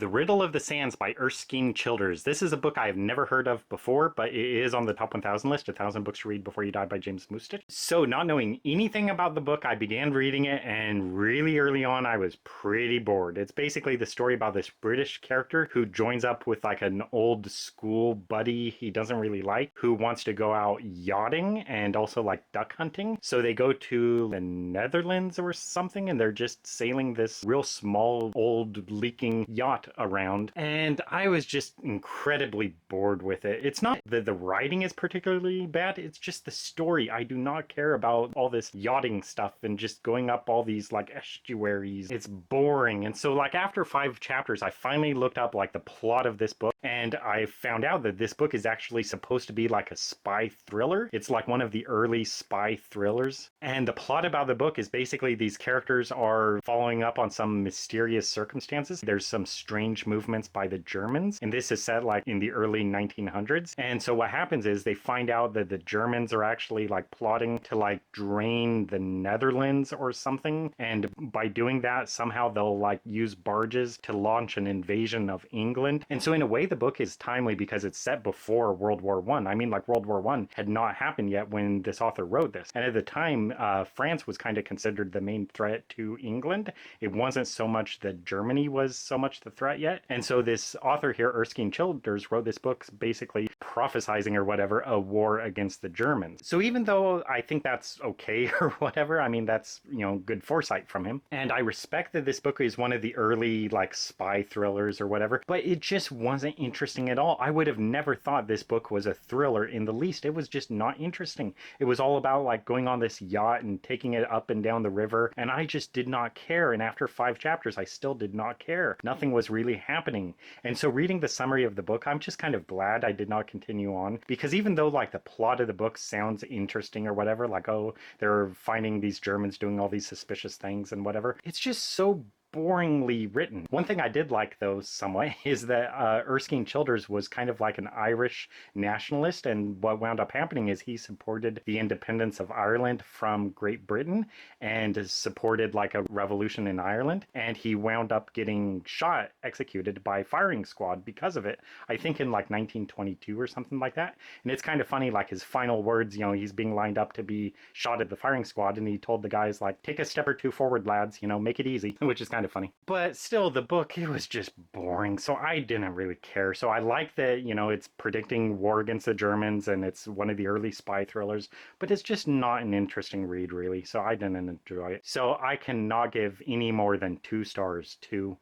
The Riddle of the Sands by Erskine Childers. This is a book I have never heard of before, but it is on the top 1,000 list, 1,000 Books to Read Before You Die by James Mustich. So not knowing anything about the book, I began reading it, and really early on I was pretty bored. It's basically the story about this British character who joins up with like an old school buddy he doesn't really like, who wants to go out yachting and also like duck hunting. So they go to the Netherlands or something, and they're just sailing this real small, old, leaking yacht around, and I was just incredibly bored with it. It's not that the writing is particularly bad, it's just the story. I do not care about all this yachting stuff and just going up all these like estuaries. It's boring. And so like after 5 chapters, I finally looked up like the plot of this book, and I found out that this book is actually supposed to be like a spy thriller. It's like one of the early spy thrillers. And the plot about the book is basically these characters are following up on some mysterious circumstances. There's some strange movements by the Germans, and this is set like in the early 1900s. And so what happens is they find out that the Germans are actually like plotting to like drain the Netherlands or something, and by doing that somehow they'll like use barges to launch an invasion of England. And so in a way the book is timely because it's set before World War One. I mean, like World War One had not happened yet when this author wrote this, and at the time France was kind of considered the main threat to England. It wasn't so much that Germany was so much the threat yet. And so this author here, Erskine Childers, wrote this book basically prophesizing or whatever a war against the Germans. So even though I think that's okay or whatever, I mean, that's, you know, good foresight from him. And I respect that this book is one of the early like spy thrillers or whatever, but it just wasn't interesting at all. I would have never thought this book was a thriller in the least. It was just not interesting. It was all about like going on this yacht and taking it up and down the river, and I just did not care. And after 5 chapters, I still did not care. Nothing was really happening. And so reading the summary of the book, I'm just kind of glad I did not continue on, because even though like the plot of the book sounds interesting or whatever, like, oh, they're finding these Germans doing all these suspicious things and whatever, it's just so boringly written. One thing I did like, though, somewhat, is that Erskine Childers was kind of like an Irish nationalist, and what wound up happening is he supported the independence of Ireland from Great Britain and supported like a revolution in Ireland, and he wound up getting shot, executed by firing squad because of it. I think in like 1922 or something like that. And it's kind of funny, like his final words, you know, he's being lined up to be shot at the firing squad, and he told the guys like, take a step or two forward, lads, you know, make it easy, which is kind of funny. But still, the book, it was just boring, so I didn't really care. So I like that, you know, it's predicting war against the Germans and it's one of the early spy thrillers, but it's just not an interesting read, really, so I didn't enjoy it. So I cannot give any more than 2 stars to